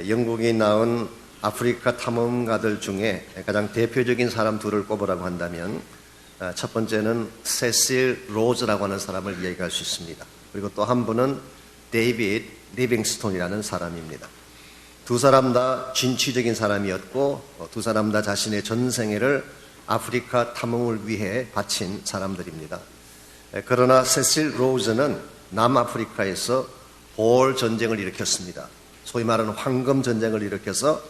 영국이 낳은 아프리카 탐험가들 중에 가장 대표적인 사람 둘을 꼽으라고 한다면 첫 번째는 세실 로즈라고 하는 사람을 이야기할 수 있습니다. 그리고 또 한 분은 데이비드 리빙스톤이라는 사람입니다. 두 사람 다 진취적인 사람이었고 두 사람 다 자신의 전생애를 아프리카 탐험을 위해 바친 사람들입니다. 그러나 세실 로즈는 남아프리카에서 보월 전쟁을 일으켰습니다. 소위 말하는 황금 전쟁을 일으켜서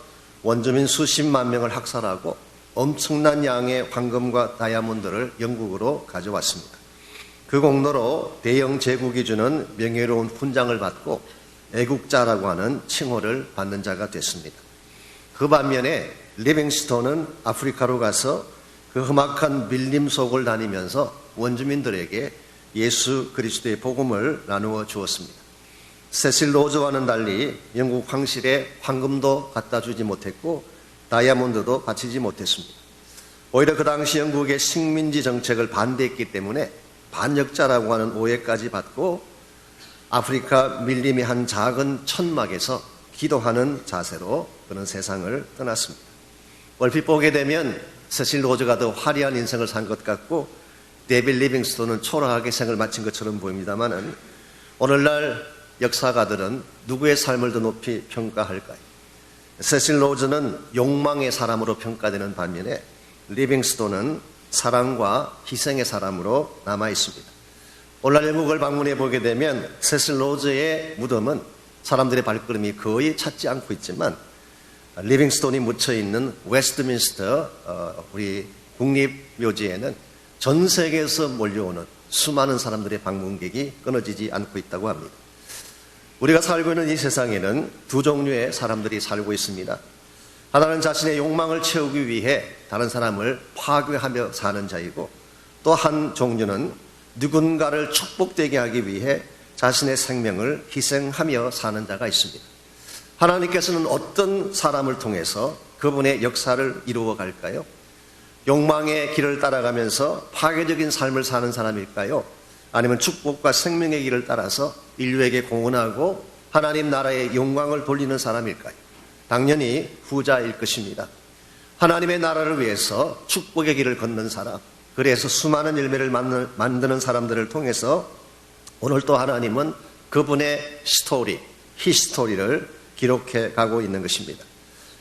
원주민 수십만 명을 학살하고 엄청난 양의 황금과 다이아몬드를 영국으로 가져왔습니다. 그 공로로 대영 제국이 주는 명예로운 훈장을 받고 애국자라고 하는 칭호를 받는 자가 됐습니다. 그 반면에 리빙스톤은 아프리카로 가서 그 험악한 밀림 속을 다니면서 원주민들에게 예수 그리스도의 복음을 나누어 주었습니다. 세실 로즈와는 달리 영국 황실에 황금도 갖다 주지 못했고 다이아몬드도 바치지 못했습니다. 오히려 그 당시 영국의 식민지 정책을 반대했기 때문에 반역자라고 하는 오해까지 받고 아프리카 밀림의 한 작은 천막에서 기도하는 자세로 그는 세상을 떠났습니다. 얼핏 보게 되면 세실 로즈가 더 화려한 인생을 산 것 같고 데이비드 리빙스톤은 초라하게 생을 마친 것처럼 보입니다만은 오늘날 역사가들은 누구의 삶을 더 높이 평가할까요? 세실 로즈는 욕망의 사람으로 평가되는 반면에 리빙스톤은 사랑과 희생의 사람으로 남아 있습니다. 오늘날 영국을 방문해 보게 되면 세실 로즈의 무덤은 사람들의 발걸음이 거의 찾지 않고 있지만 리빙스톤이 묻혀 있는 웨스트민스터 우리 국립묘지에는 전 세계에서 몰려오는 수많은 사람들의 방문객이 끊어지지 않고 있다고 합니다. 우리가 살고 있는 이 세상에는 두 종류의 사람들이 살고 있습니다. 하나는 자신의 욕망을 채우기 위해 다른 사람을 파괴하며 사는 자이고 또 한 종류는 누군가를 축복되게 하기 위해 자신의 생명을 희생하며 사는 자가 있습니다. 하나님께서는 어떤 사람을 통해서 그분의 역사를 이루어 갈까요? 욕망의 길을 따라가면서 파괴적인 삶을 사는 사람일까요? 아니면 축복과 생명의 길을 따라서 인류에게 공헌하고 하나님 나라의 영광을 돌리는 사람일까요? 당연히 후자일 것입니다. 하나님의 나라를 위해서 축복의 길을 걷는 사람, 그래서 수많은 열매를 만드는 사람들을 통해서 오늘 또 하나님은 그분의 스토리, 히스토리를 기록해 가고 있는 것입니다.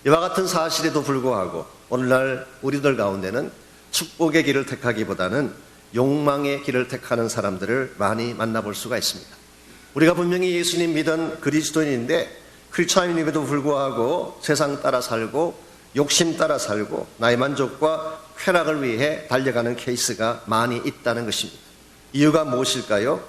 이와 같은 사실에도 불구하고 오늘날 우리들 가운데는 축복의 길을 택하기보다는 욕망의 길을 택하는 사람들을 많이 만나볼 수가 있습니다. 우리가 분명히 예수님 믿은 그리스도인인데 크리스찬임에도 불구하고 세상 따라 살고 욕심 따라 살고 나의 만족과 쾌락을 위해 달려가는 케이스가 많이 있다는 것입니다. 이유가 무엇일까요?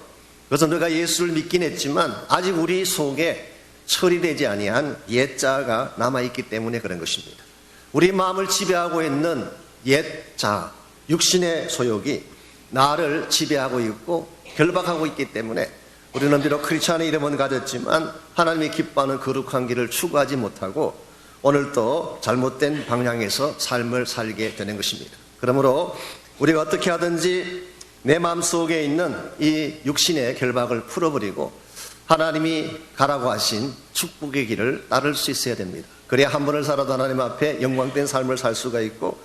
그것은 우리가 예수를 믿긴 했지만 아직 우리 속에 처리되지 아니한 옛자가 남아있기 때문에 그런 것입니다. 우리 마음을 지배하고 있는 옛자, 육신의 소욕이 나를 지배하고 있고 결박하고 있기 때문에 우리는 비록 크리스찬의 이름은 가졌지만 하나님이 기뻐하는 거룩한 길을 추구하지 못하고 오늘도 잘못된 방향에서 삶을 살게 되는 것입니다. 그러므로 우리가 어떻게 하든지 내 마음속에 있는 이 육신의 결박을 풀어버리고 하나님이 가라고 하신 축복의 길을 따를 수 있어야 됩니다. 그래야 한 번을 살아도 하나님 앞에 영광된 삶을 살 수가 있고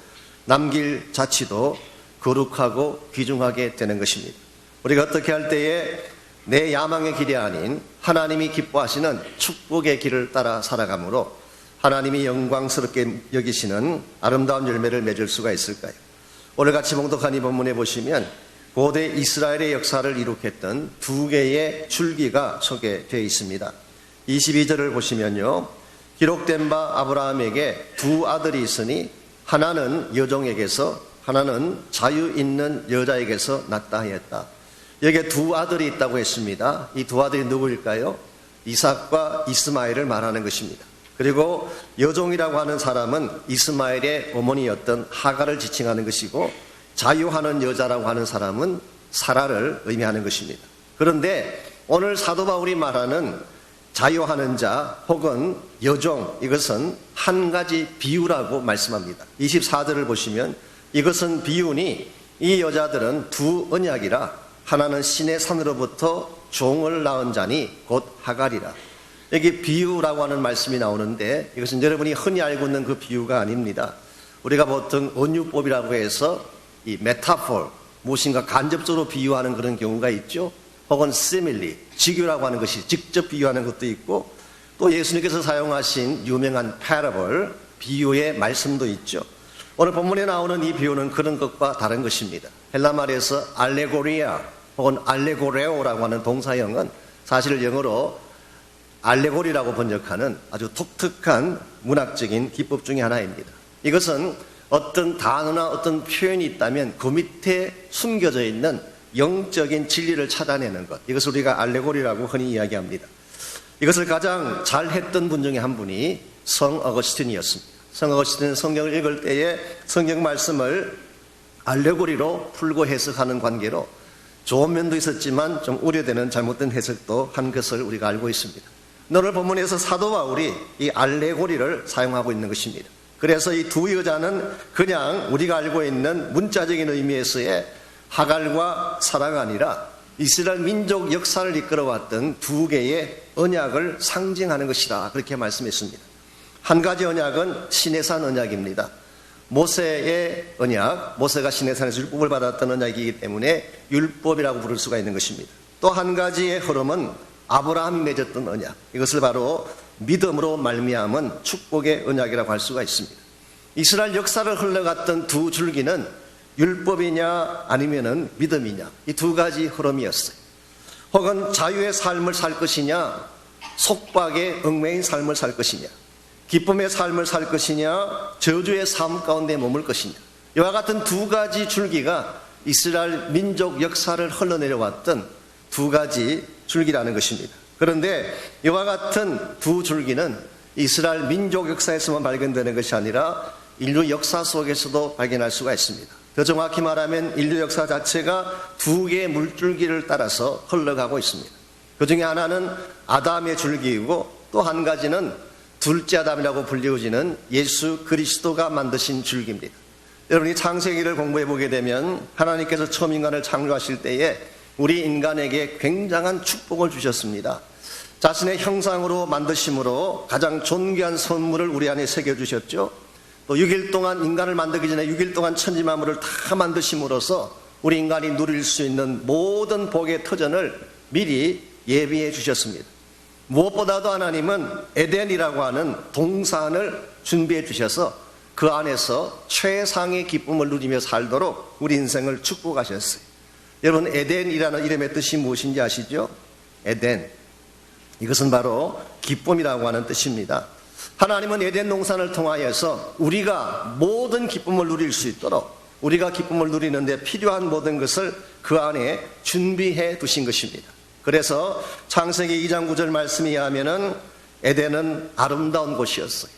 남길 자치도 거룩하고 귀중하게 되는 것입니다. 우리가 어떻게 할 때에 내 야망의 길이 아닌 하나님이 기뻐하시는 축복의 길을 따라 살아가므로 하나님이 영광스럽게 여기시는 아름다운 열매를 맺을 수가 있을까요? 오늘 같이 봉독한 이 본문에 보시면 고대 이스라엘의 역사를 이룩했던 두 개의 줄기가 소개되어 있습니다. 22절을 보시면요, 기록된 바 아브라함에게 두 아들이 있으니 하나는 여종에게서 하나는 자유 있는 여자에게서 났다 하였다. 여기에 두 아들이 있다고 했습니다. 이 두 아들이 누구일까요? 이삭과 이스마엘을 말하는 것입니다. 그리고 여종이라고 하는 사람은 이스마엘의 어머니였던 하갈을 지칭하는 것이고 자유하는 여자라고 하는 사람은 사라를 의미하는 것입니다. 그런데 오늘 사도 바울이 말하는 자유하는 자 혹은 여종, 이것은 한 가지 비유라고 말씀합니다. 24절을 보시면 이것은 비유니 이 여자들은 두 언약이라 하나는 신의 산으로부터 종을 낳은 자니 곧 하갈이라. 여기 비유라고 하는 말씀이 나오는데 이것은 여러분이 흔히 알고 있는 그 비유가 아닙니다. 우리가 보통 은유법이라고 해서 이 메타포, 무엇인가 간접적으로 비유하는 그런 경우가 있죠. 혹은 시밀리, 직유라고 하는 것이 직접 비유하는 것도 있고, 또 예수님께서 사용하신 유명한 패러블, 비유의 말씀도 있죠. 오늘 본문에 나오는 이 비유는 그런 것과 다른 것입니다. 헬라 말에서 알레고리아 혹은 알레고레오라고 하는 동사형은 사실 영어로 알레고리라고 번역하는 아주 독특한 문학적인 기법 중에 하나입니다. 이것은 어떤 단어나 어떤 표현이 있다면 그 밑에 숨겨져 있는 영적인 진리를 찾아내는 것, 이것을 우리가 알레고리라고 흔히 이야기합니다. 이것을 가장 잘했던 분 중에 한 분이 성 어거스틴이었습니다. 성 어거스틴은 성경을 읽을 때에 성경 말씀을 알레고리로 풀고 해석하는 관계로 좋은 면도 있었지만 좀 우려되는 잘못된 해석도 한 것을 우리가 알고 있습니다. 오늘 본문에서 사도 바울이 이 알레고리를 사용하고 있는 것입니다. 그래서 이 두 여자는 그냥 우리가 알고 있는 문자적인 의미에서의 하갈과 사라가 아니라 이스라엘 민족 역사를 이끌어왔던 두 개의 언약을 상징하는 것이다, 그렇게 말씀했습니다. 한 가지 언약은 시내산 언약입니다. 모세의 언약, 모세가 시내산에서 율법을 받았던 언약이기 때문에 율법이라고 부를 수가 있는 것입니다. 또 한 가지의 흐름은 아브라함이 맺었던 언약, 이것을 바로 믿음으로 말미암은 축복의 언약이라고 할 수가 있습니다. 이스라엘 역사를 흘러갔던 두 줄기는 율법이냐 아니면은 믿음이냐, 이 두 가지 흐름이었어요. 혹은 자유의 삶을 살 것이냐, 속박의 얽매인 삶을 살 것이냐, 기쁨의 삶을 살 것이냐, 저주의 삶 가운데 머물 것이냐, 이와 같은 두 가지 줄기가 이스라엘 민족 역사를 흘러내려왔던 두 가지 줄기라는 것입니다. 그런데 이와 같은 두 줄기는 이스라엘 민족 역사에서만 발견되는 것이 아니라 인류 역사 속에서도 발견할 수가 있습니다. 더 정확히 말하면 인류 역사 자체가 두 개의 물줄기를 따라서 흘러가고 있습니다. 그 중에 하나는 아담의 줄기이고 또 한 가지는 둘째 아담이라고 불리워지는 예수 그리스도가 만드신 줄기입니다. 여러분이 창세기를 공부해 보게 되면 하나님께서 처음 인간을 창조하실 때에 우리 인간에게 굉장한 축복을 주셨습니다. 자신의 형상으로 만드심으로 가장 존귀한 선물을 우리 안에 새겨주셨죠. 또 6일 동안 인간을 만들기 전에 6일 동안 천지만물을 다 만드심으로써 우리 인간이 누릴 수 있는 모든 복의 터전을 미리 예비해 주셨습니다. 무엇보다도 하나님은 에덴이라고 하는 동산을 준비해 주셔서 그 안에서 최상의 기쁨을 누리며 살도록 우리 인생을 축복하셨어요. 여러분, 에덴이라는 이름의 뜻이 무엇인지 아시죠? 에덴, 이것은 바로 기쁨이라고 하는 뜻입니다. 하나님은 에덴 동산을 통하여서 우리가 모든 기쁨을 누릴 수 있도록, 우리가 기쁨을 누리는데 필요한 모든 것을 그 안에 준비해 두신 것입니다. 그래서 창세기 2장 9절 말씀에 의하면은 에덴은 아름다운 곳이었어요.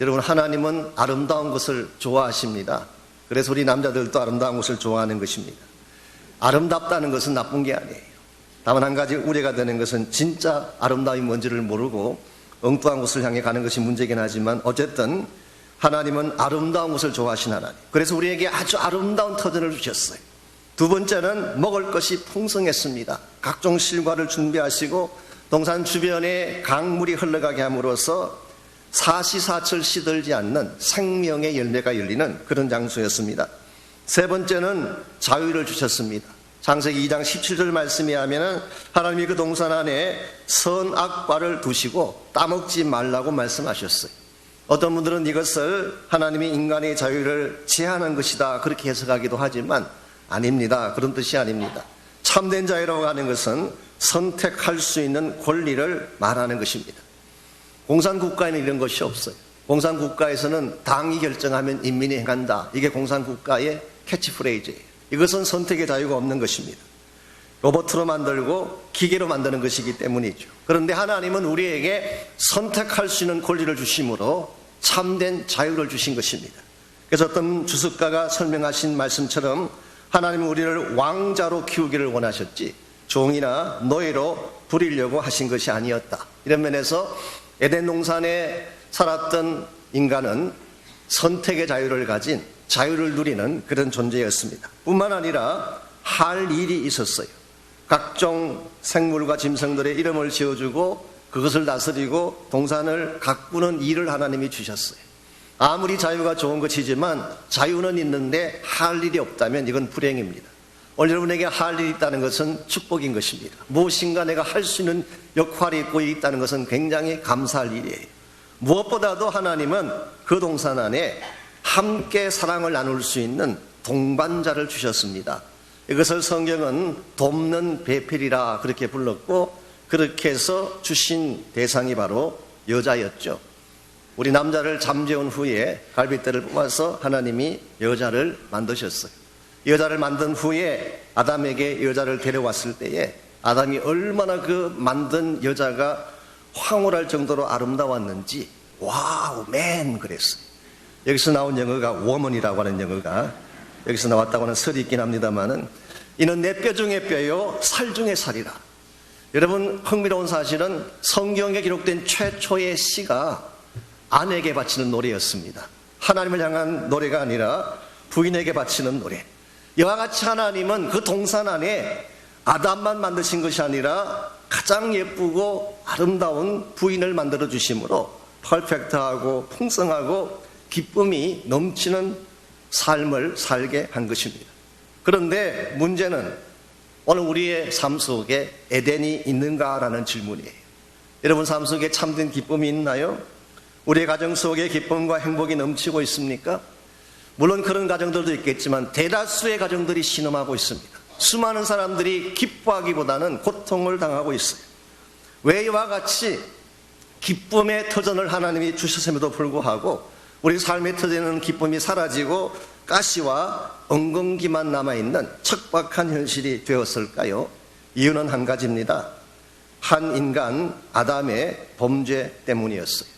여러분, 하나님은 아름다운 것을 좋아하십니다. 그래서 우리 남자들도 아름다운 것을 좋아하는 것입니다. 아름답다는 것은 나쁜 게 아니에요. 다만 한 가지 우려가 되는 것은 진짜 아름다움이 뭔지를 모르고 엉뚱한 곳을 향해 가는 것이 문제긴 하지만 어쨌든 하나님은 아름다운 것을 좋아하신 하나님. 그래서 우리에게 아주 아름다운 터전을 주셨어요. 두 번째는 먹을 것이 풍성했습니다. 각종 실과를 준비하시고 동산 주변에 강물이 흘러가게 함으로써 사시사철 시들지 않는 생명의 열매가 열리는 그런 장소였습니다. 세 번째는 자유를 주셨습니다. 창세기 2장 17절 말씀에 하면은 하나님이 그 동산 안에 선악과를 두시고 따먹지 말라고 말씀하셨어요. 어떤 분들은 이것을 하나님이 인간의 자유를 제한한 것이다, 그렇게 해석하기도 하지만 아닙니다. 그런 뜻이 아닙니다. 참된 자유라고 하는 것은 선택할 수 있는 권리를 말하는 것입니다. 공산국가에는 이런 것이 없어요. 공산국가에서는 당이 결정하면 인민이 행한다. 이게 공산국가의 캐치프레이즈예요. 이것은 선택의 자유가 없는 것입니다. 로봇으로 만들고 기계로 만드는 것이기 때문이죠. 그런데 하나님은 우리에게 선택할 수 있는 권리를 주심으로 참된 자유를 주신 것입니다. 그래서 어떤 주석가가 설명하신 말씀처럼 하나님은 우리를 왕자로 키우기를 원하셨지 종이나 노예로 부리려고 하신 것이 아니었다. 이런 면에서 에덴 동산에 살았던 인간은 선택의 자유를 가진, 자유를 누리는 그런 존재였습니다. 뿐만 아니라 할 일이 있었어요. 각종 생물과 짐승들의 이름을 지어주고 그것을 다스리고 동산을 가꾸는 일을 하나님이 주셨어요. 아무리 자유가 좋은 것이지만 자유는 있는데 할 일이 없다면 이건 불행입니다. 오늘 여러분에게 할 일이 있다는 것은 축복인 것입니다. 무엇인가 내가 할 수 있는 역할이 있고 있다는 것은 굉장히 감사할 일이에요. 무엇보다도 하나님은 그 동산 안에 함께 사랑을 나눌 수 있는 동반자를 주셨습니다. 이것을 성경은 돕는 배필이라 그렇게 불렀고, 그렇게 해서 주신 대상이 바로 여자였죠. 우리 남자를 잠재운 후에 갈빗대를 뽑아서 하나님이 여자를 만드셨어요. 여자를 만든 후에 아담에게 여자를 데려왔을 때에 아담이 얼마나 그 만든 여자가 황홀할 정도로 아름다웠는지 와우 맨 그랬어요. 여기서 나온 영어가 woman이라고 하는 영어가 여기서 나왔다고 하는 설이 있긴 합니다만은, 이는 내 뼈 중에 뼈요 살 중에 살이라. 여러분, 흥미로운 사실은 성경에 기록된 최초의 시가 아내에게 바치는 노래였습니다. 하나님을 향한 노래가 아니라 부인에게 바치는 노래. 이와 같이 하나님은 그 동산 안에 아담만 만드신 것이 아니라 가장 예쁘고 아름다운 부인을 만들어 주심으로 퍼펙트하고 풍성하고 기쁨이 넘치는 삶을 살게 한 것입니다. 그런데 문제는 오늘 우리의 삶 속에 에덴이 있는가라는 질문이에요. 여러분 삶 속에 참된 기쁨이 있나요? 우리의 가정 속에 기쁨과 행복이 넘치고 있습니까? 물론 그런 가정들도 있겠지만 대다수의 가정들이 신음하고 있습니다. 수많은 사람들이 기뻐하기보다는 고통을 당하고 있어요. 왜 이와 같이 기쁨의 터전을 하나님이 주셨음에도 불구하고 우리 삶의 터전에는 기쁨이 사라지고 가시와 엉겅기만 남아있는 척박한 현실이 되었을까요? 이유는 한 가지입니다. 한 인간 아담의 범죄 때문이었어요.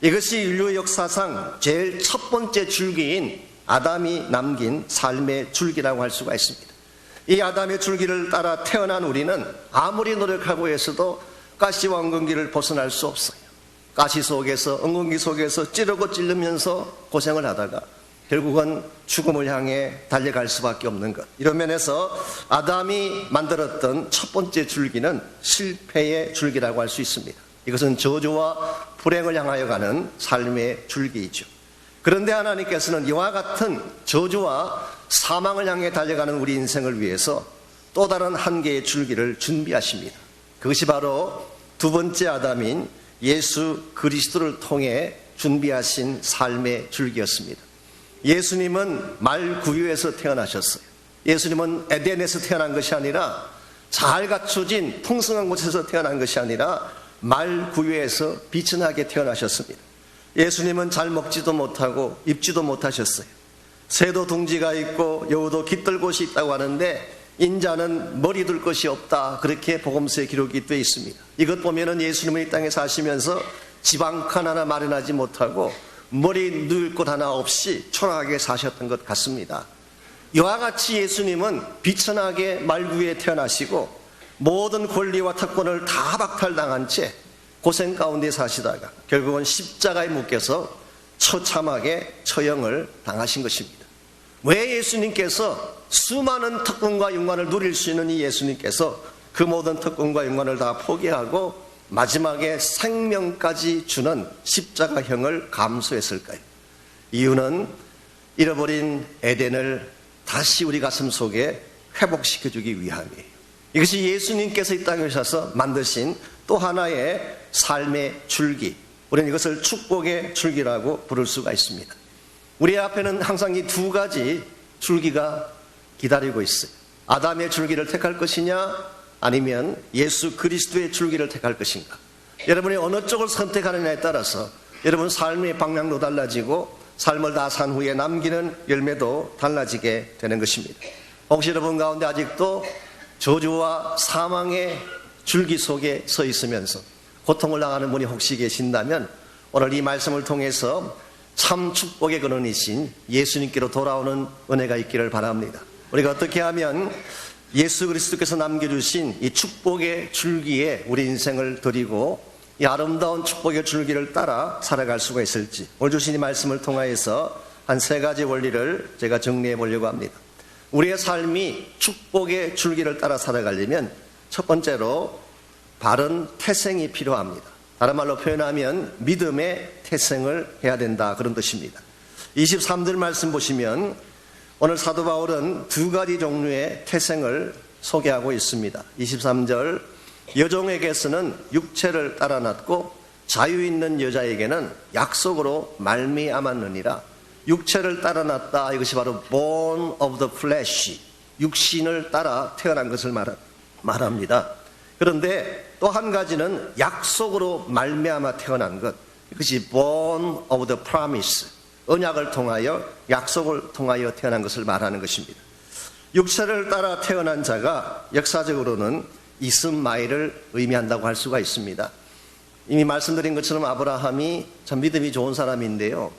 이것이 인류 역사상 제일 첫 번째 줄기인 아담이 남긴 삶의 줄기라고 할 수가 있습니다. 이 아담의 줄기를 따라 태어난 우리는 아무리 노력하고 해서도 가시와 엉겅기를 벗어날 수 없어요. 가시 속에서 엉겅기 속에서 찌르고 찔르면서 고생을 하다가 결국은 죽음을 향해 달려갈 수밖에 없는 것. 이런 면에서 아담이 만들었던 첫 번째 줄기는 실패의 줄기라고 할 수 있습니다. 이것은 저주와 불행을 향하여 가는 삶의 줄기이죠. 그런데 하나님께서는 이와 같은 저주와 사망을 향해 달려가는 우리 인생을 위해서 또 다른 한 개의 줄기를 준비하십니다. 그것이 바로 두 번째 아담인 예수 그리스도를 통해 준비하신 삶의 줄기였습니다. 예수님은 말구유에서 태어나셨어요. 예수님은 에덴에서 태어난 것이 아니라 잘 갖춰진 풍성한 곳에서 태어난 것이 아니라 말구유에서 비천하게 태어나셨습니다. 예수님은 잘 먹지도 못하고 입지도 못하셨어요. 새도 둥지가 있고 여우도 깃들 곳이 있다고 하는데 인자는 머리 둘 것이 없다, 그렇게 복음서에 기록이 되어 있습니다. 이것 보면은 예수님은 이 땅에 사시면서 집 한 칸 하나 마련하지 못하고 머리 누울 곳 하나 없이 초라하게 사셨던 것 같습니다. 이와 같이 예수님은 비천하게 말구유에 태어나시고 모든 권리와 특권을 다 박탈당한 채 고생 가운데 사시다가 결국은 십자가에 묶여서 처참하게 처형을 당하신 것입니다. 왜 예수님께서 수많은 특권과 영광을 누릴 수 있는 이 예수님께서 그 모든 특권과 영광을 다 포기하고 마지막에 생명까지 주는 십자가형을 감수했을까요? 이유는 잃어버린 에덴을 다시 우리 가슴 속에 회복시켜주기 위함이에요. 이것이 예수님께서 이 땅에 오셔서 만드신 또 하나의 삶의 줄기, 우리는 이것을 축복의 줄기라고 부를 수가 있습니다. 우리 앞에는 항상 이 두 가지 줄기가 기다리고 있어요. 아담의 줄기를 택할 것이냐, 아니면 예수 그리스도의 줄기를 택할 것인가. 여러분이 어느 쪽을 선택하느냐에 따라서 여러분 삶의 방향도 달라지고 삶을 다 산 후에 남기는 열매도 달라지게 되는 것입니다. 혹시 여러분 가운데 아직도 저주와 사망의 줄기 속에 서 있으면서 고통을 당하는 분이 혹시 계신다면 오늘 이 말씀을 통해서 참 축복의 근원이신 예수님께로 돌아오는 은혜가 있기를 바랍니다. 우리가 어떻게 하면 예수 그리스도께서 남겨주신 이 축복의 줄기에 우리 인생을 드리고 이 아름다운 축복의 줄기를 따라 살아갈 수가 있을지, 오늘 주신 이 말씀을 통하여서 한 세 가지 원리를 제가 정리해 보려고 합니다. 우리의 삶이 축복의 줄기를 따라 살아가려면 첫 번째로 바른 태생이 필요합니다. 다른 말로 표현하면 믿음의 태생을 해야 된다, 그런 뜻입니다. 23절 말씀 보시면 오늘 사도 바울은 두 가지 종류의 태생을 소개하고 있습니다. 23절, 여종에게서는 육체를 따라 났고 자유 있는 여자에게는 약속으로 말미암았느니라. 육체를 따라 났다, 이것이 바로 born of the flesh, 육신을 따라 태어난 것을 말합니다. 그런데 또 한 가지는 약속으로 말미암아 태어난 것, 이것이 born of the promise, 언약을 통하여, 약속을 통하여 태어난 것을 말하는 것입니다. 육체를 따라 태어난 자가 역사적으로는 이스마엘을 의미한다고 할 수가 있습니다. 이미 말씀드린 것처럼 아브라함이 참 믿음이 좋은 사람인데요,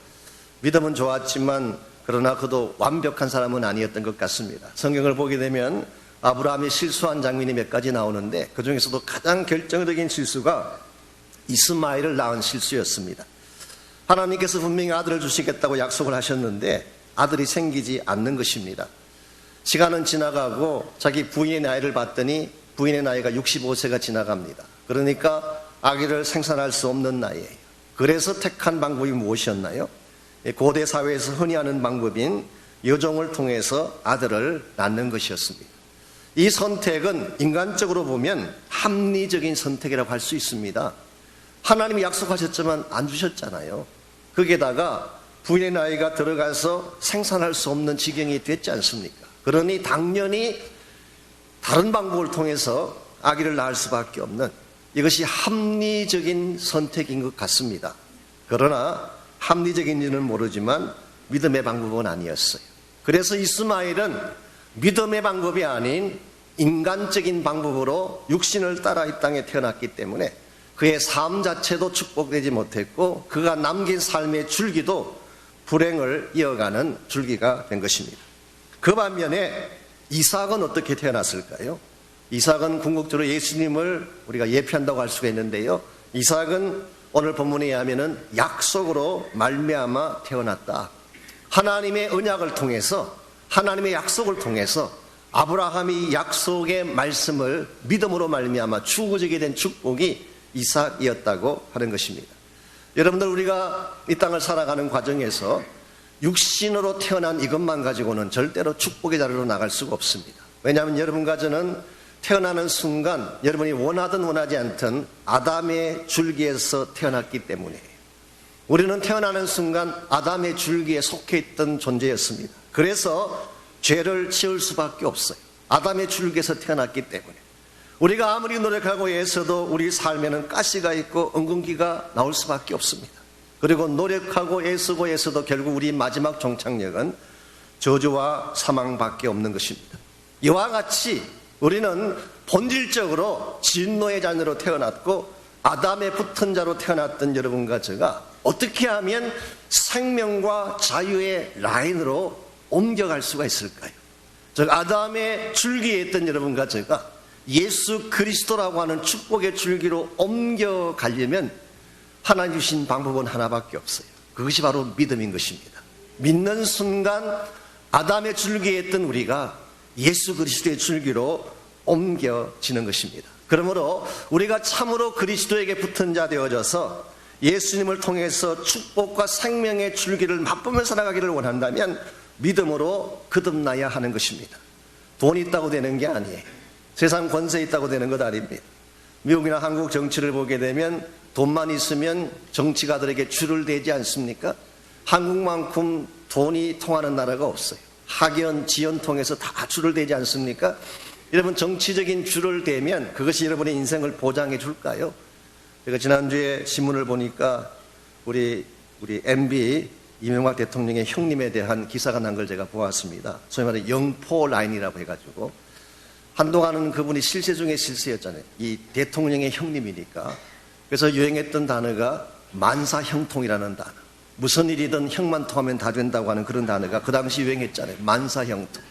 믿음은 좋았지만 그러나 그도 완벽한 사람은 아니었던 것 같습니다. 성경을 보게 되면 아브라함이 실수한 장면이 몇 가지 나오는데 그 중에서도 가장 결정적인 실수가 이스마엘을 낳은 실수였습니다. 하나님께서 분명히 아들을 주시겠다고 약속을 하셨는데 아들이 생기지 않는 것입니다. 시간은 지나가고 자기 부인의 나이를 봤더니 부인의 나이가 65세가 지나갑니다. 그러니까 아기를 생산할 수 없는 나이예요. 그래서 택한 방법이 무엇이었나요? 고대 사회에서 흔히 하는 방법인 여종을 통해서 아들을 낳는 것이었습니다. 이 선택은 인간적으로 보면 합리적인 선택이라고 할 수 있습니다. 하나님이 약속하셨지만 안 주셨잖아요. 거기에다가 부인의 나이가 들어가서 생산할 수 없는 지경이 됐지 않습니까? 그러니 당연히 다른 방법을 통해서 아기를 낳을 수밖에 없는, 이것이 합리적인 선택인 것 같습니다. 그러나 합리적인지는 모르지만 믿음의 방법은 아니었어요. 그래서 이스마엘은 믿음의 방법이 아닌 인간적인 방법으로 육신을 따라 이 땅에 태어났기 때문에 그의 삶 자체도 축복되지 못했고 그가 남긴 삶의 줄기도 불행을 이어가는 줄기가 된 것입니다. 그 반면에 이삭은 어떻게 태어났을까요? 이삭은 궁극적으로 예수님을 우리가 예표한다고 할 수가 있는데요, 이삭은 오늘 본문에 의하면 약속으로 말미암아 태어났다. 하나님의 언약을 통해서, 하나님의 약속을 통해서 아브라함이 약속의 말씀을 믿음으로 말미암아 주어지게 된 축복이 이삭이었다고 하는 것입니다. 여러분들, 우리가 이 땅을 살아가는 과정에서 육신으로 태어난 이것만 가지고는 절대로 축복의 자리로 나갈 수가 없습니다. 왜냐하면 여러분과 저는 태어나는 순간 여러분이 원하든 원하지 않든 아담의 줄기에서 태어났기 때문에, 우리는 태어나는 순간 아담의 줄기에 속해 있던 존재였습니다. 그래서 죄를 지을 수밖에 없어요. 아담의 줄기에서 태어났기 때문에. 우리가 아무리 노력하고 애써도 우리 삶에는 가시가 있고 엉겅기가 나올 수밖에 없습니다. 그리고 노력하고 애써도 결국 우리 마지막 종착역은 저주와 사망밖에 없는 것입니다. 이와 같이 우리는 본질적으로 진노의 자녀로 태어났고 아담의 붙은 자로 태어났던 여러분과 제가 어떻게 하면 생명과 자유의 라인으로 옮겨갈 수가 있을까요? 즉 아담의 줄기에 있던 여러분과 제가 예수 그리스도라고 하는 축복의 줄기로 옮겨가려면 하나님 주신 방법은 하나밖에 없어요. 그것이 바로 믿음인 것입니다. 믿는 순간 아담의 줄기에 있던 우리가 예수 그리스도의 줄기로 옮겨지는 것입니다. 그러므로 우리가 참으로 그리스도에게 붙은 자 되어져서 예수님을 통해서 축복과 생명의 줄기를 맛보며 살아가기를 원한다면 믿음으로 거듭나야 하는 것입니다. 돈이 있다고 되는 게 아니에요. 세상 권세 있다고 되는 것 아닙니다. 미국이나 한국 정치를 보게 되면 돈만 있으면 정치가들에게 줄을 대지 않습니까? 한국만큼 돈이 통하는 나라가 없어요. 학연, 지연 통해서 다 줄을 대지 않습니까? 여러분, 정치적인 줄을 대면 그것이 여러분의 인생을 보장해 줄까요? 제가 지난주에 신문을 보니까 우리 MB 이명박 대통령의 형님에 대한 기사가 난 걸 제가 보았습니다. 소위 말해 영포 라인이라고 해가지고, 한동안은 그분이 실세 중에 실세였잖아요. 이 대통령의 형님이니까. 그래서 유행했던 단어가 만사형통이라는 단어. 무슨 일이든 형만 통하면 다 된다고 하는 그런 단어가 그 당시 유행했잖아요. 만사형통.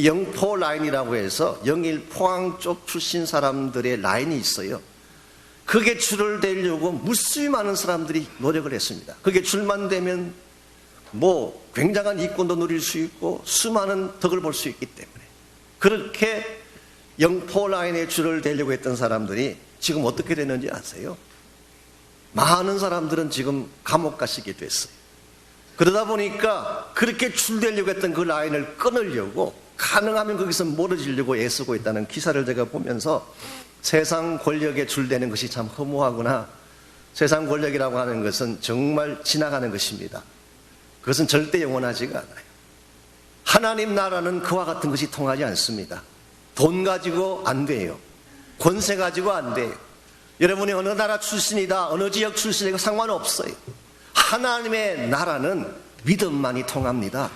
영포 라인이라고 해서 영일 포항 쪽 출신 사람들의 라인이 있어요. 그게 줄을 대려고 무수히 많은 사람들이 노력을 했습니다. 그게 줄만 되면 뭐 굉장한 이권도 누릴 수 있고 수많은 덕을 볼 수 있기 때문에, 그렇게 영포 라인의 줄을 대려고 했던 사람들이 지금 어떻게 됐는지 아세요? 많은 사람들은 지금 감옥 가시게 됐어요. 그러다 보니까 그렇게 줄되려고 했던 그 라인을 끊으려고 가능하면 거기서 멀어지려고 애쓰고 있다는 기사를 제가 보면서 세상 권력에 줄되는 것이 참 허무하구나. 세상 권력이라고 하는 것은 정말 지나가는 것입니다. 그것은 절대 영원하지가 않아요. 하나님 나라는 그와 같은 것이 통하지 않습니다. 돈 가지고 안 돼요. 권세 가지고 안 돼요. 여러분이 어느 나라 출신이다, 어느 지역 출신이고 상관없어요. 하나님의 나라는 믿음만이 통합니다.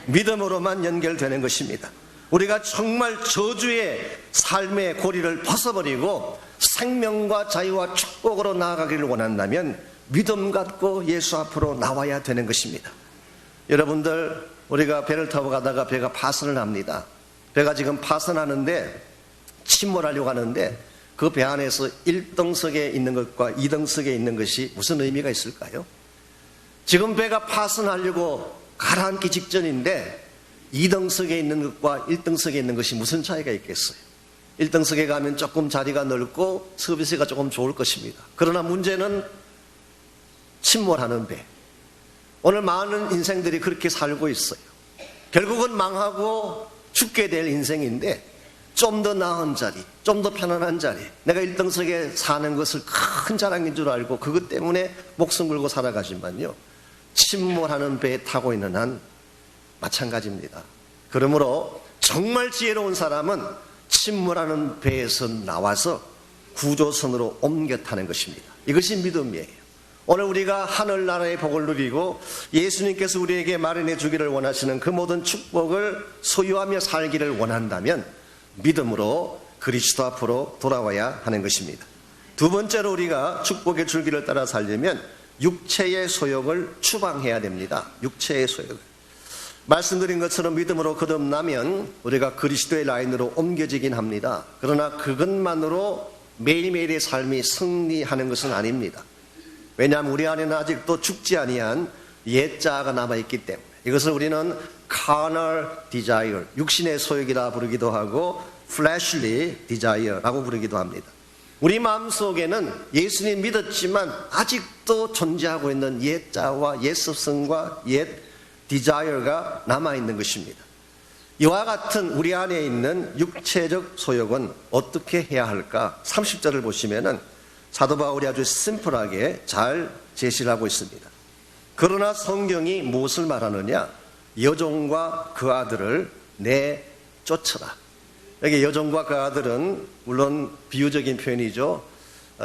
믿음으로만 연결되는 것입니다. 우리가 정말 저주의 삶의 고리를 벗어버리고 생명과 자유와 축복으로 나아가기를 원한다면 믿음 갖고 예수 앞으로 나와야 되는 것입니다. 여러분들, 우리가 배를 타고 가다가 배가 파선을 합니다. 배가 지금 파선하는데 침몰하려고 하는데 그 배 안에서 1등석에 있는 것과 2등석에 있는 것이 무슨 의미가 있을까요? 지금 배가 파선하려고 가라앉기 직전인데 2등석에 있는 것과 1등석에 있는 것이 무슨 차이가 있겠어요? 1등석에 가면 조금 자리가 넓고 서비스가 조금 좋을 것입니다. 그러나 문제는 침몰하는 배. 오늘 많은 인생들이 그렇게 살고 있어요. 결국은 망하고 죽게 될 인생인데 좀 더 나은 자리, 좀 더 편안한 자리, 내가 1등석에 사는 것을 큰 자랑인 줄 알고 그것 때문에 목숨 걸고 살아가지만요, 침몰하는 배에 타고 있는 한 마찬가지입니다. 그러므로 정말 지혜로운 사람은 침몰하는 배에서 나와서 구조선으로 옮겨 타는 것입니다. 이것이 믿음이에요. 오늘 우리가 하늘나라의 복을 누리고 예수님께서 우리에게 마련해 주기를 원하시는 그 모든 축복을 소유하며 살기를 원한다면 믿음으로 그리스도 앞으로 돌아와야 하는 것입니다. 두 번째로 우리가 축복의 줄기를 따라 살려면 육체의 소욕을 추방해야 됩니다. 육체의 소욕을. 말씀드린 것처럼 믿음으로 거듭나면 우리가 그리스도의 라인으로 옮겨지긴 합니다. 그러나 그것만으로 매일매일의 삶이 승리하는 것은 아닙니다. 왜냐하면 우리 안에는 아직도 죽지 아니한 옛자아가 남아있기 때문에 이것을 우리는 carnal desire, 육신의 소욕이라 부르기도 하고 fleshly desire라고 부르기도 합니다. 우리 마음속에는 예수님 믿었지만 아직도 존재하고 있는 옛자와 옛습성과 옛 desire가 남아있는 것입니다. 이와 같은 우리 안에 있는 육체적 소욕은 어떻게 해야 할까? 30절을 보시면은 사도 바울이 아주 심플하게 잘 제시를 하고 있습니다. 그러나 성경이 무엇을 말하느냐? 여종과 그 아들을 내쫓으라. 여기 여종과 그 아들은 물론 비유적인 표현이죠.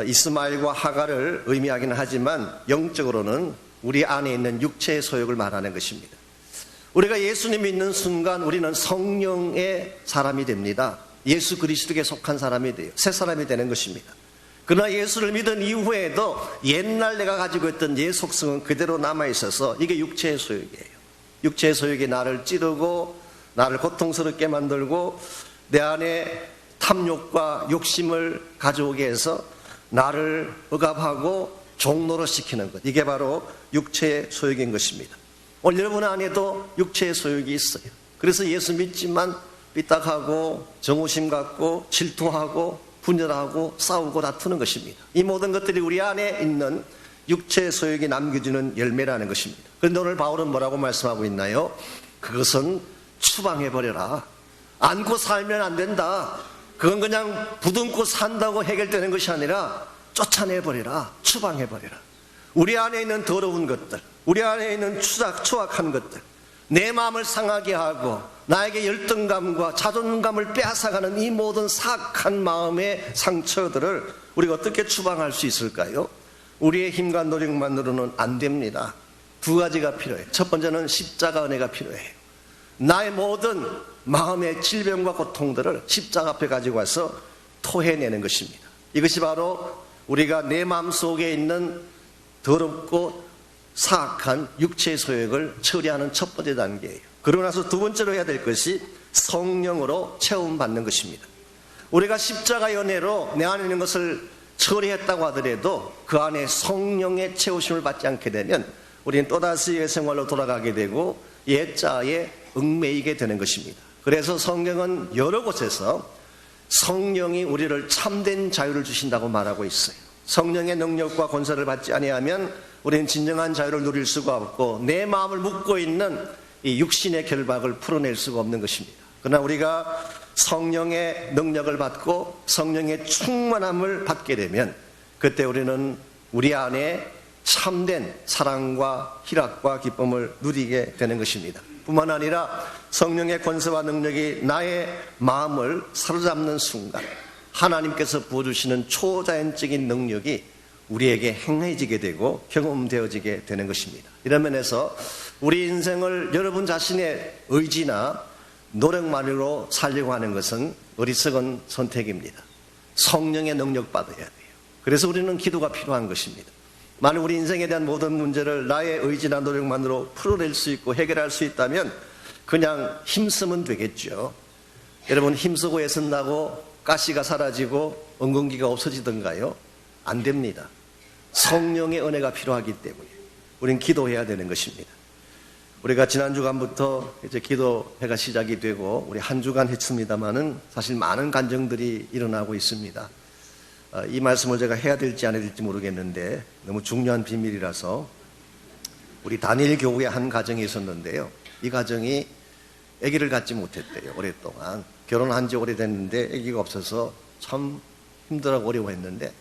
이스마엘과 하갈을 의미하기는 하지만 영적으로는 우리 안에 있는 육체의 소욕을 말하는 것입니다. 우리가 예수님 믿는 순간 우리는 성령의 사람이 됩니다. 예수 그리스도께 속한 사람이 돼요. 새 사람이 되는 것입니다. 그러나 예수를 믿은 이후에도 옛날 내가 가지고 있던 옛 속성은 그대로 남아있어서 이게 육체의 소욕이에요. 육체의 소욕이 나를 찌르고 나를 고통스럽게 만들고 내 안에 탐욕과 욕심을 가져오게 해서 나를 억압하고 종노릇 시키는 것. 이게 바로 육체의 소욕인 것입니다. 오늘 여러분 안에도 육체의 소욕이 있어요. 그래서 예수 믿지만 삐딱하고 정오심 갖고 질투하고 분열하고 싸우고 다투는 것입니다. 이 모든 것들이 우리 안에 있는 육체의 소욕이 남겨주는 열매라는 것입니다. 그런데 오늘 바울은 뭐라고 말씀하고 있나요? 그것은 추방해버려라. 안고 살면 안 된다. 그건 그냥 부둥고 산다고 해결되는 것이 아니라 쫓아내버려라. 추방해버려라. 우리 안에 있는 더러운 것들, 우리 안에 있는 추악한 것들, 내 마음을 상하게 하고 나에게 열등감과 자존감을 빼앗아가는 이 모든 사악한 마음의 상처들을 우리가 어떻게 추방할 수 있을까요? 우리의 힘과 노력만으로는 안 됩니다. 두 가지가 필요해요. 첫 번째는 십자가 은혜가 필요해요. 나의 모든 마음의 질병과 고통들을 십자가 앞에 가지고 와서 토해내는 것입니다. 이것이 바로 우리가 내 마음속에 있는 더럽고 사악한 육체의 소욕을 처리하는 첫 번째 단계예요. 그러고 나서 두 번째로 해야 될 것이 성령으로 체험받는 것입니다. 우리가 십자가의 은혜로 내 안에 있는 것을 처리했다고 하더라도 그 안에 성령의 채우심을 받지 않게 되면 우리는 또다시 옛 생활로 돌아가게 되고 옛자에 얽매이게 되는 것입니다. 그래서 성경은 여러 곳에서 성령이 우리를 참된 자유를 주신다고 말하고 있어요. 성령의 능력과 권세를 받지 아니하면 우리는 진정한 자유를 누릴 수가 없고 내 마음을 묶고 있는 이 육신의 결박을 풀어낼 수가 없는 것입니다. 그러나 우리가 성령의 능력을 받고 성령의 충만함을 받게 되면 그때 우리는 우리 안에 참된 사랑과 희락과 기쁨을 누리게 되는 것입니다. 뿐만 아니라 성령의 권세와 능력이 나의 마음을 사로잡는 순간 하나님께서 부어주시는 초자연적인 능력이 우리에게 행해지게 되고 경험되어지게 되는 것입니다. 이런 면에서 우리 인생을 여러분 자신의 의지나 노력만으로 살려고 하는 것은 어리석은 선택입니다. 성령의 능력 받아야 돼요. 그래서 우리는 기도가 필요한 것입니다. 만약 우리 인생에 대한 모든 문제를 나의 의지나 노력만으로 풀어낼 수 있고 해결할 수 있다면 그냥 힘쓰면 되겠죠. 여러분 힘쓰고 애쓴다고 가시가 사라지고 엉겅기가 없어지던가요? 안 됩니다. 성령의 은혜가 필요하기 때문에 우리는 기도해야 되는 것입니다. 우리가 지난 주간부터 이제 기도회가 시작이 되고 우리 한 주간 했습니다마는 사실 많은 간증들이 일어나고 있습니다. 이 말씀을 제가 해야 될지 안 해야 될지 모르겠는데 너무 중요한 비밀이라서 우리 단일 교우의 한 가정이 있었는데요. 이 가정이 아기를 갖지 못했대요. 오랫동안 결혼한 지 오래됐는데 아기가 없어서 참 힘들어하고 어려워했는데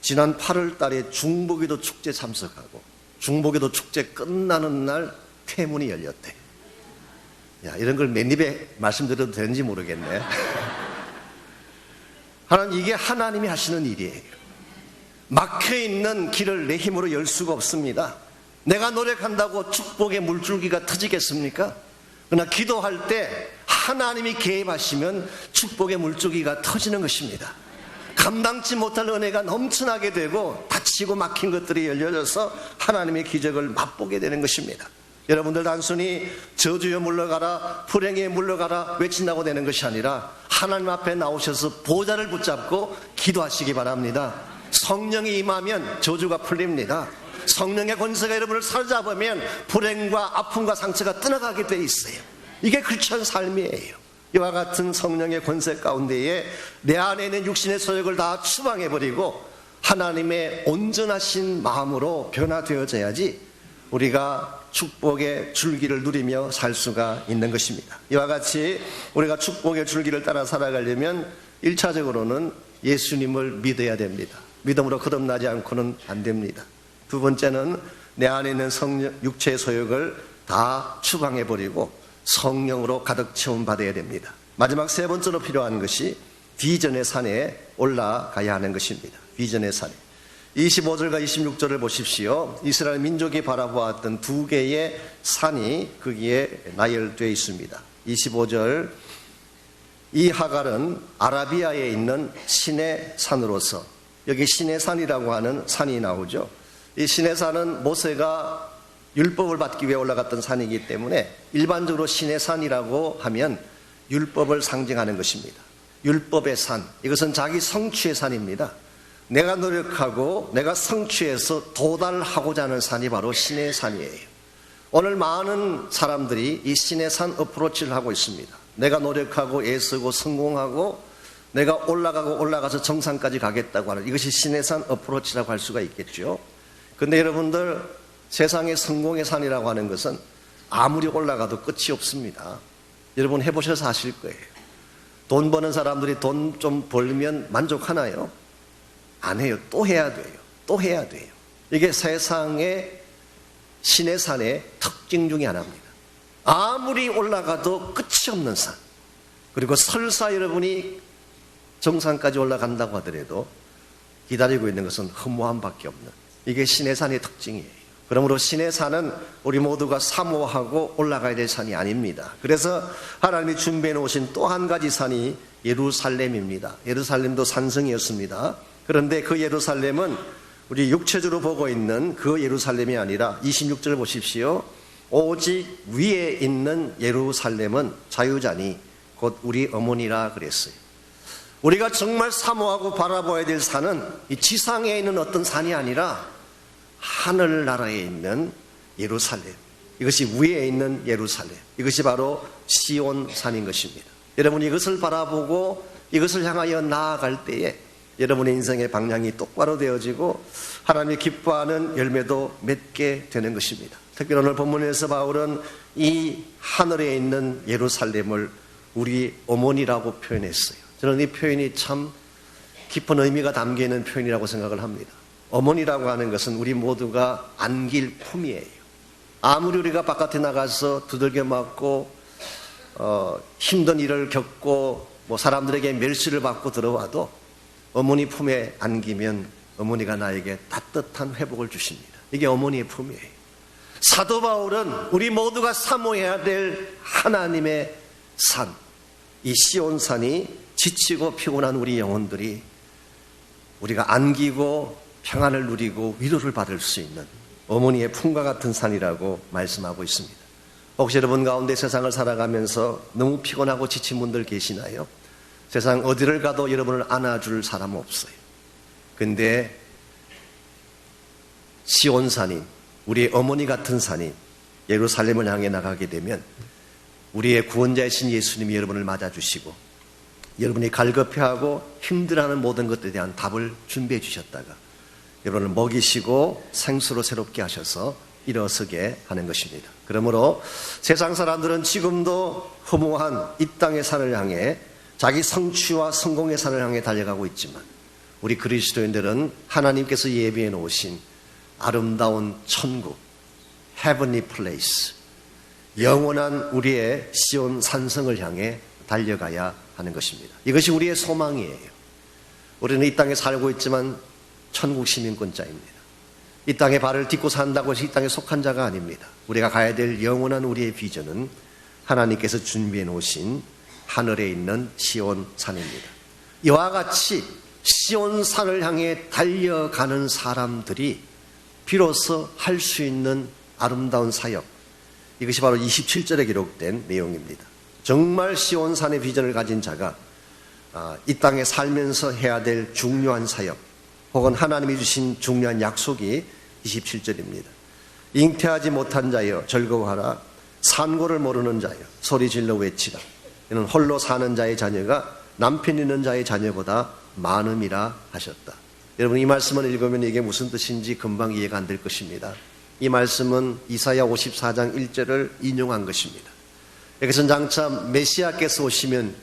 지난 8월 달에 중보기도 축제 참석하고 중보기도 축제 끝나는 날 퇴문이 열렸대. 야, 이런 걸 맨입에 말씀드려도 되는지 모르겠네. 하나님, 이게 하나님이 하시는 일이에요. 막혀있는 길을 내 힘으로 열 수가 없습니다. 내가 노력한다고 축복의 물줄기가 터지겠습니까? 그러나 기도할 때 하나님이 개입하시면 축복의 물줄기가 터지는 것입니다. 감당치 못할 은혜가 넘쳐나게 되고 닫히고 막힌 것들이 열려져서 하나님의 기적을 맛보게 되는 것입니다. 여러분들 단순히 저주에 물러가라, 불행에 물러가라 외친다고 되는 것이 아니라 하나님 앞에 나오셔서 보좌를 붙잡고 기도하시기 바랍니다. 성령이 임하면 저주가 풀립니다. 성령의 권세가 여러분을 사로잡으면 불행과 아픔과 상처가 떠나가게 돼 있어요. 이게 크리스천 삶이에요. 이와 같은 성령의 권세 가운데에 내 안에 있는 육신의 소욕을 다 추방해버리고 하나님의 온전하신 마음으로 변화되어져야지 우리가 축복의 줄기를 누리며 살 수가 있는 것입니다. 이와 같이 우리가 축복의 줄기를 따라 살아가려면 1차적으로는 예수님을 믿어야 됩니다. 믿음으로 거듭나지 않고는 안 됩니다. 두 번째는 내 안에 있는 육체의 소욕을 다 추방해버리고 성령으로 가득 채움받아야 됩니다. 마지막 세 번째로 필요한 것이 비전의 산에 올라가야 하는 것입니다. 비전의 산에. 25절과 26절을 보십시오. 이스라엘 민족이 바라보았던 두 개의 산이 거기에 나열되어 있습니다. 25절, 이 하갈은 아라비아에 있는 신의 산으로서, 여기 신의 산이라고 하는 산이 나오죠. 이 신의 산은 모세가 율법을 받기 위해 올라갔던 산이기 때문에 일반적으로 신의 산이라고 하면 율법을 상징하는 것입니다. 율법의 산, 이것은 자기 성취의 산입니다. 내가 노력하고 내가 성취해서 도달하고자 하는 산이 바로 신의 산이에요. 오늘 많은 사람들이 이 신의 산 어프로치를 하고 있습니다. 내가 노력하고 애쓰고 성공하고 내가 올라가서 정상까지 가겠다고 하는 이것이 신의 산 어프로치라고 할 수가 있겠죠. 그런데 여러분들, 세상의 성공의 산이라고 하는 것은 아무리 올라가도 끝이 없습니다. 여러분 해보셔서 아실 거예요. 돈 버는 사람들이 돈 좀 벌면 만족하나요? 안 해요. 또 해야 돼요. 또 해야 돼요. 이게 세상의 신의 산의 특징 중에 하나입니다. 아무리 올라가도 끝이 없는 산. 그리고 설사 여러분이 정상까지 올라간다고 하더라도 기다리고 있는 것은 허무함밖에 없는, 이게 신의 산의 특징이에요. 그러므로 신의 산은 우리 모두가 사모하고 올라가야 될 산이 아닙니다. 그래서 하나님이 준비해 놓으신 또 한 가지 산이 예루살렘입니다. 예루살렘도 산성이었습니다. 그런데 그 예루살렘은 우리 육체적으로 보고 있는 그 예루살렘이 아니라 26절 보십시오. 오직 위에 있는 예루살렘은 자유자니 곧 우리 어머니라 그랬어요. 우리가 정말 사모하고 바라봐야 될 산은 이 지상에 있는 어떤 산이 아니라 하늘나라에 있는 예루살렘, 이것이 위에 있는 예루살렘, 이것이 바로 시온산인 것입니다. 여러분, 이것을 바라보고 이것을 향하여 나아갈 때에 여러분의 인생의 방향이 똑바로 되어지고 하나님이 기뻐하는 열매도 맺게 되는 것입니다. 특히 오늘 본문에서 바울은 이 하늘에 있는 예루살렘을 우리 어머니라고 표현했어요. 저는 이 표현이 참 깊은 의미가 담겨있는 표현이라고 생각을 합니다. 어머니라고 하는 것은 우리 모두가 안길 품이에요. 아무리 우리가 바깥에 나가서 두들겨 맞고 힘든 일을 겪고 사람들에게 멸시를 받고 들어와도 어머니 품에 안기면 어머니가 나에게 따뜻한 회복을 주십니다. 이게 어머니의 품이에요. 사도 바울은 우리 모두가 사모해야 될 하나님의 산, 이 시온산이 지치고 피곤한 우리 영혼들이 우리가 안기고 평안을 누리고 위로를 받을 수 있는 어머니의 품과 같은 산이라고 말씀하고 있습니다. 혹시 여러분 가운데 세상을 살아가면서 너무 피곤하고 지친 분들 계시나요? 세상 어디를 가도 여러분을 안아줄 사람은 없어요. 근데 시온산인 우리의 어머니 같은 산인 예루살렘을 향해 나가게 되면 우리의 구원자이신 예수님이 여러분을 맞아주시고 여러분이 갈급해하고 힘들어하는 모든 것들에 대한 답을 준비해 주셨다가 여러분을 먹이시고 생수로 새롭게 하셔서 일어서게 하는 것입니다. 그러므로 세상 사람들은 지금도 허무한 이 땅의 산을 향해 자기 성취와 성공의 산을 향해 달려가고 있지만 우리 그리스도인들은 하나님께서 예비해 놓으신 아름다운 천국, heavenly place, 영원한 우리의 시온 산성을 향해 달려가야 하는 것입니다. 이것이 우리의 소망이에요. 우리는 이 땅에 살고 있지만 천국 시민권자입니다. 이 땅에 발을 딛고 산다고 해서 이 땅에 속한 자가 아닙니다. 우리가 가야 될 영원한 우리의 비전은 하나님께서 준비해 놓으신 하늘에 있는 시온 산입니다. 이와 같이 시온 산을 향해 달려가는 사람들이 비로소 할 수 있는 아름다운 사역, 이것이 바로 27절에 기록된 내용입니다. 정말 시온 산의 비전을 가진 자가 이 땅에 살면서 해야 될 중요한 사역 혹은 하나님이 주신 중요한 약속이 27절입니다. 잉태하지 못한 자여 즐거워하라. 산고를 모르는 자여 소리질러 외치라. 이는 홀로 사는 자의 자녀가 남편 있는 자의 자녀보다 많음이라 하셨다. 여러분 이 말씀을 읽으면 이게 무슨 뜻인지 금방 이해가 안 될 것입니다. 이 말씀은 이사야 54장 1절을 인용한 것입니다. 여기서 장차 메시아께서 오시면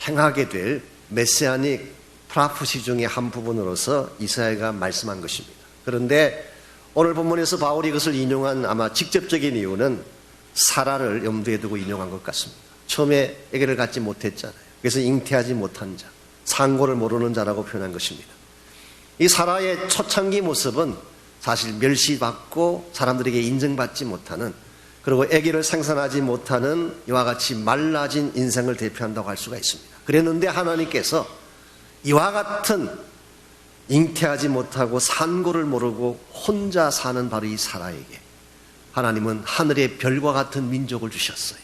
행하게 될 메시아닉 프라푸시 중의 한 부분으로서 이사야가 말씀한 것입니다. 그런데 오늘 본문에서 바울이 이것을 인용한 아마 직접적인 이유는 사라를 염두에 두고 인용한 것 같습니다. 처음에 아기를 갖지 못했잖아요. 그래서 잉태하지 못한 자, 상고를 모르는 자라고 표현한 것입니다. 이 사라의 초창기 모습은 사실 멸시받고 사람들에게 인정받지 못하는, 그리고 아기를 생산하지 못하는 이와 같이 말라진 인생을 대표한다고 할 수가 있습니다. 그랬는데 하나님께서 이와 같은 잉태하지 못하고 산고를 모르고 혼자 사는 바로 이 사라에게 하나님은 하늘의 별과 같은 민족을 주셨어요.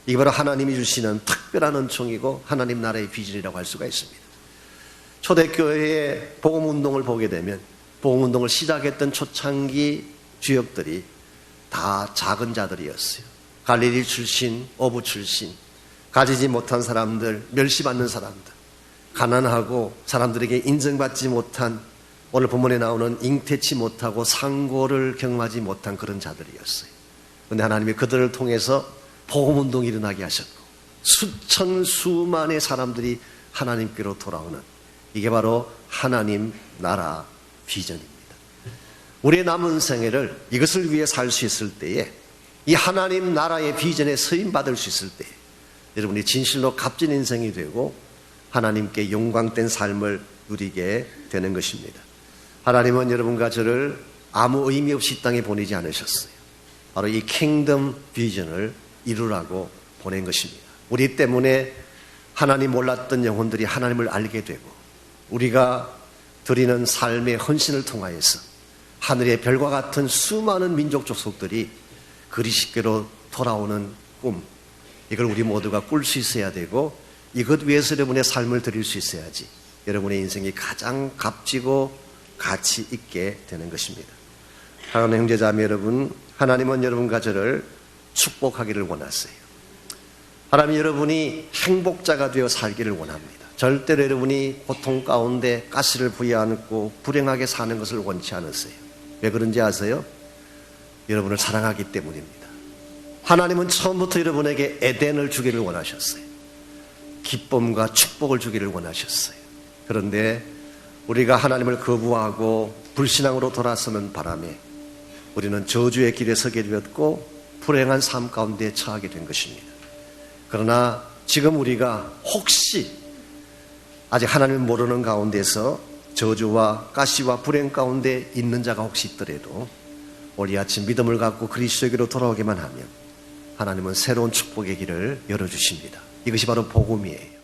이게 바로 하나님이 주시는 특별한 은총이고 하나님 나라의 비전이라고 할 수가 있습니다. 초대교회의 복음운동을 보게 되면 복음운동을 시작했던 초창기 주역들이 다 작은 자들이었어요. 갈릴리 출신, 어부 출신, 가지지 못한 사람들, 멸시받는 사람들, 가난하고 사람들에게 인정받지 못한, 오늘 본문에 나오는 잉태치 못하고 상고를 경험하지 못한 그런 자들이었어요. 그런데 하나님이 그들을 통해서 복음운동이 일어나게 하셨고 수천 수만의 사람들이 하나님께로 돌아오는, 이게 바로 하나님 나라 비전입니다. 우리의 남은 생애를 이것을 위해 살 수 있을 때에, 이 하나님 나라의 비전에 서임받을 수 있을 때에 여러분이 진실로 값진 인생이 되고 하나님께 영광된 삶을 누리게 되는 것입니다. 하나님은 여러분과 저를 아무 의미 없이 이 땅에 보내지 않으셨어요. 바로 이 킹덤 비전을 이루라고 보낸 것입니다. 우리 때문에 하나님 몰랐던 영혼들이 하나님을 알게 되고, 우리가 드리는 삶의 헌신을 통하여서 하늘의 별과 같은 수많은 민족 족속들이 그리스도께로 돌아오는 꿈, 이걸 우리 모두가 꿀 수 있어야 되고, 이것 위해서 여러분의 삶을 드릴 수 있어야지 여러분의 인생이 가장 값지고 가치 있게 되는 것입니다. 사랑하는 형제자매 여러분, 하나님은 여러분과 저를 축복하기를 원하세요. 하나님 여러분이 행복자가 되어 살기를 원합니다. 절대로 여러분이 고통 가운데 가시를 부여안고 불행하게 사는 것을 원치 않으세요. 왜 그런지 아세요? 여러분을 사랑하기 때문입니다. 하나님은 처음부터 여러분에게 에덴을 주기를 원하셨어요. 기쁨과 축복을 주기를 원하셨어요. 그런데 우리가 하나님을 거부하고 불신앙으로 돌아서는 바람에 우리는 저주의 길에 서게 되었고 불행한 삶 가운데 처하게 된 것입니다. 그러나 지금 우리가 혹시 아직 하나님을 모르는 가운데서 저주와 가시와 불행 가운데 있는 자가 혹시 있더라도 오늘 이 아침 믿음을 갖고 그리스도에게로 돌아오기만 하면 하나님은 새로운 축복의 길을 열어주십니다. 이것이 바로 복음이에요.